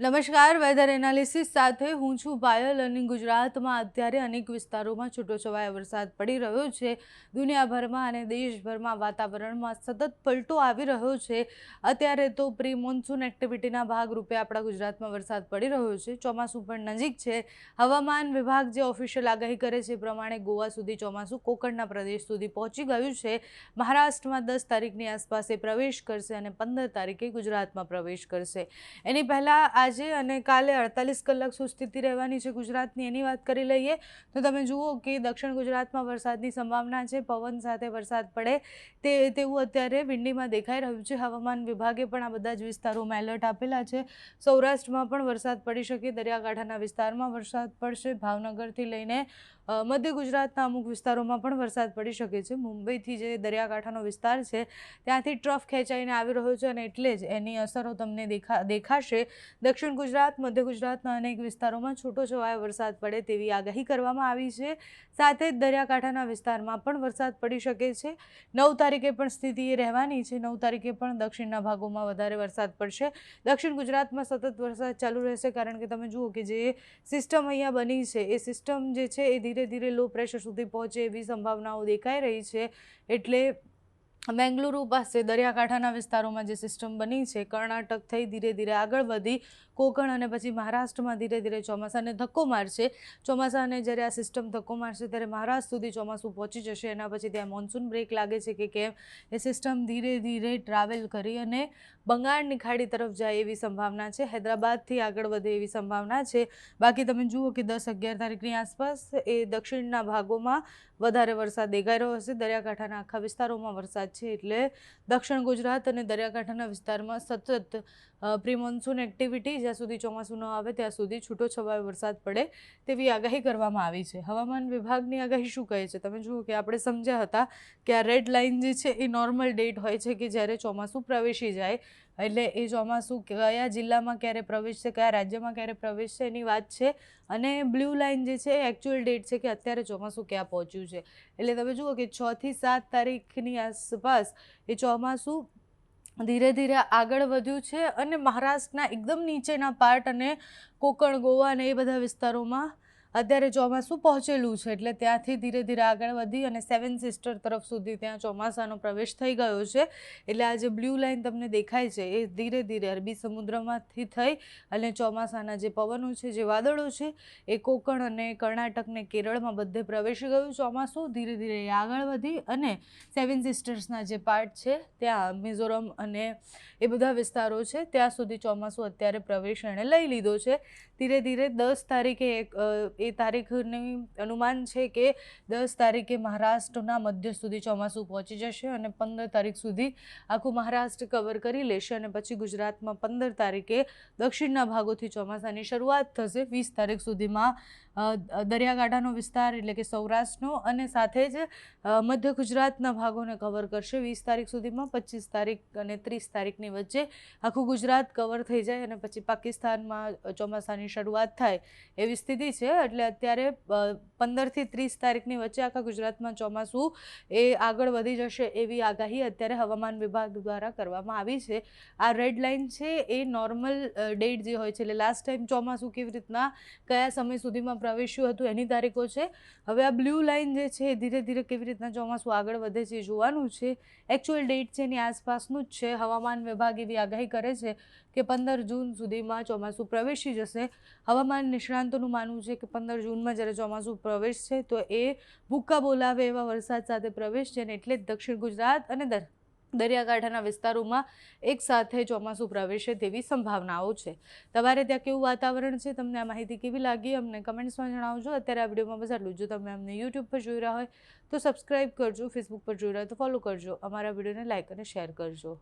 નમસ્કાર, weather analysis સાથે હું છું પાયલ અને ગુજરાતમાં અત્યારે અનેક વિસ્તારોમાં છૂટોછવાયો વરસાદ પડી રહ્યો છે। દુનિયાભરમાં અને દેશભરમાં વાતાવરણમાં સતત પલટો આવી રહ્યો છે। અત્યારે તો પ્રી મોન્સૂન એક્ટિવિટીના ભાગરૂપે આપણા ગુજરાતમાં વરસાદ પડી રહ્યો છે। ચોમાસું પણ નજીક છે। હવામાન વિભાગ જે ઓફિશિયલ આગાહી કરે છે પ્રમાણે ગોવા સુધી ચોમાસું કોકણના પ્રદેશ સુધી પહોંચી ગયું છે। મહારાષ્ટ્રમાં 10 તારીખની આસપાસ એ પ્રવેશ કરશે અને 15 તારીખે ગુજરાતમાં પ્રવેશ કરશે। એની પહેલાં આજે અને કાલે 48 કલાક શું સ્થિતિ રહેવાની છે ગુજરાતની એની વાત કરી લઈએ તો તમે જુઓ કે દક્ષિણ ગુજરાતમાં વરસાદની સંભાવના છે। પવન સાથે વરસાદ પડે તેવું અત્યારે વિંડીમાં દેખાઈ રહ્યું છે। હવામાન વિભાગે પણ આ બધા જ વિસ્તારોમાં એલર્ટ આપેલા છે। સૌરાષ્ટ્રમાં પણ વરસાદ પડી શકે, દરિયાકાંઠાના વિસ્તારમાં વરસાદ પડશે। ભાવનગરથી લઈને મધ્ય ગુજરાતના અમુક વિસ્તારોમાં પણ વરસાદ પડી શકે છે। મુંબઈથી જે દરિયાકાંઠાનો વિસ્તાર છે ત્યાંથી ટ્રફ ખેંચાઈને આવી રહ્યો છે અને એટલે જ એની અસરો તમને દેખાશે। દક્ષિણ ગુજરાત, મધ્ય ગુજરાતના અનેક વિસ્તારોમાં છૂટોછવાયો વરસાદ પડે તેવી આગાહી કરવામાં આવી છે। સાથે જ દરિયાકાંઠાના વિસ્તારમાં પણ વરસાદ પડી શકે છે। 9 તારીખે પણ સ્થિતિ એ રહેવાની છે। 9 તારીખે પણ દક્ષિણના ભાગોમાં વધારે વરસાદ પડશે। દક્ષિણ ગુજરાતમાં સતત વરસાદ ચાલુ રહેશે કારણ કે તમે જુઓ કે જે સિસ્ટમ અહીંયા બની છે એ સિસ્ટમ જે છે એ ધીરે ધીરે લો પ્રેશર સુધી પહોંચે એવી સંભાવનાઓ દેખાઈ રહી છે। એટલે બેંગલુરુ પાસે દરિયાકાંઠાના વિસ્તારોમાં જે સિસ્ટમ બની છે કર્ણાટક થઈ ધીરે ધીરે આગળ વધી કોકણ અને પછી મહારાષ્ટ્રમાં ધીરે ધીરે ચોમાસાને ધક્કો મારશે। ચોમાસાને જ્યારે આ સિસ્ટમ ધક્કો મારશે ત્યારે મહારાષ્ટ્ર સુધી ચોમાસું પહોંચી જશે। એના પછી ત્યાં મોન્સૂન બ્રેક લાગે છે કે કેમ એ સિસ્ટમ ધીરે ધીરે ટ્રાવેલ કરી અને બંગાળની ખાડી તરફ જાય એવી સંભાવના છે। હૈદરાબાદથી આગળ વધે એવી સંભાવના છે। બાકી તમે જુઓ કે 10-11 તારીખની આસપાસ એ દક્ષિણના ભાગોમાં વધારે વરસાદ દેખાઈ રહ્યો હશે। દરિયાકાંઠાના આખા વિસ્તારોમાં વરસાદ છે એટલે દક્ષિણ ગુજરાત અને દરિયાકાંઠાના વિસ્તારમાં સતત પ્રી મોન્સૂન એક્ટિવિટી જ્યાં સુધી ચોમાસું ન આવે ત્યાં સુધી છૂટોછવાયો વરસાદ પડે તેવી આગાહી કરવામાં આવી છે। હવામાન વિભાગની આગાહી શું કહે છે તમે જુઓ કે આપણે સમજ્યા હતા કે આ રેડ લાઇન જે છે એ નોર્મલ ડેટ હોય છે કે જ્યારે ચોમાસું પ્રવેશી જાય એટલે એ ચોમાસું કયા જિલ્લામાં ક્યારે પ્રવેશશે, કયા રાજ્યમાં ક્યારે પ્રવેશશે એની વાત છે। અને બ્લુ લાઇન જે છે એ એકચ્યુઅલ ડેટ છે કે અત્યારે ચોમાસું ક્યાં પહોંચ્યું છે। એટલે તમે જુઓ કે 6 થી 7 તારીખની આસપાસ એ ચોમાસું ધીરે ધીરે આગળ વધ્યું છે અને મહારાષ્ટ્રના એકદમ નીચેના પાર્ટ અને કોકણ, ગોવા અને એ બધા વિસ્તારોમાં અત્યારે ચોમાસું પહોંચેલું છે। એટલે ત્યાંથી ધીરે ધીરે આગળ વધી અને 7 સિસ્ટર તરફ સુધી ત્યાં ચોમાસાનો પ્રવેશ થઈ ગયો છે। એટલે આ જે બ્લુ લાઇન તમને દેખાય છે એ ધીરે ધીરે અરબી સમુદ્રમાંથી થઈ અને ચોમાસાના જે પવનો છે, જે વાદળો છે એ કોકણ અને કર્ણાટક ને કેરળમાં બધે પ્રવેશી ગયું ચોમાસું। ધીરે ધીરે આગળ વધી અને 7 સિસ્ટર્સના જે પાર્ટ છે ત્યાં મિઝોરમ અને એ બધા વિસ્તારો છે ત્યાં સુધી ચોમાસું અત્યારે પ્રવેશ એણે લઈ લીધો છે। ધીરે ધીરે 10 તારીખે એ તારીખની અનુમાન છે કે 10 તારીખે મહારાષ્ટ્રના મધ્ય સુધી ચોમાસું પહોંચી જશે અને 15 તારીખ સુધી આખું મહારાષ્ટ્ર કવર કરી લેશે અને પછી ગુજરાતમાં 15 તારીખે દક્ષિણના ભાગોથી ચોમાસાની શરૂઆત થશે। 20 તારીખ સુધીમાં દરિયાકાંઠાનો વિસ્તાર એટલે કે સૌરાષ્ટ્રનો અને સાથે જ મધ્ય ગુજરાતના ભાગોને કવર કરશે 20 તારીખ સુધીમાં। 25 તારીખ અને 30 તારીખની વચ્ચે આખું ગુજરાત કવર થઈ જાય અને પછી પાકિસ્તાનમાં ચોમાસાની શરૂઆત થાય એવી સ્થિતિ છે। એટલે અત્યારે 15 થી 30 તારીખની વચ્ચે આખા ગુજરાતમાં ચોમાસું એ આગળ વધી જશે એવી આગાહી અત્યારે હવામાન વિભાગ દ્વારા કરવામાં આવી છે। આ રેડ લાઇન છે એ નોર્મલ ડેટ જે હોય છે એટલે લાસ્ટ ટાઈમ ચોમાસું કેવી રીતના કયા સમય સુધીમાં પ્રવેશ્યું હતું એની તારીખો છે। હવે આ બ્લુ લાઇન જે છે એ ધીરે ધીરે કેવી રીતના ચોમાસું આગળ વધે છે એ જોવાનું છે। એકચ્યુઅલ ડેટ છે એની આસપાસનું જ છે। હવામાન વિભાગ એવી આગાહી કરે છે કે 15 જૂન સુધીમાં ચોમાસું પ્રવેશી જશે। હવામાન નિષ્ણાંતોનું માનવું છે કે 15 જૂનમાં જ્યારે ચોમાસું પ્રવેશશે તો એ ભૂક્કા બોલાવે એવા વરસાદ સાથે પ્રવેશશે અને એટલે જ દક્ષિણ ગુજરાત અને દરિયાકાંઠાના વિસ્તારોમાં એક સાથે ચોમાસું પ્રવેશે તેવી સંભાવનાઓ છે। તમારે ત્યાં કેવું વાતાવરણ છે, તમને આ માહિતી કેવી લાગી અમને કમેન્ટ્સમાં જણાવજો। અત્યારે આ વિડીયોમાં બસ આટલું। જો તમે અમને યુટ્યુબ પર જોઈ રહ્યા હોય તો સબસ્ક્રાઈબ કરજો, ફેસબુક પર જોઈ રહ્યા હોય તો ફોલો કરજો, અમારા વિડીયોને લાઇક અને શેર કરજો।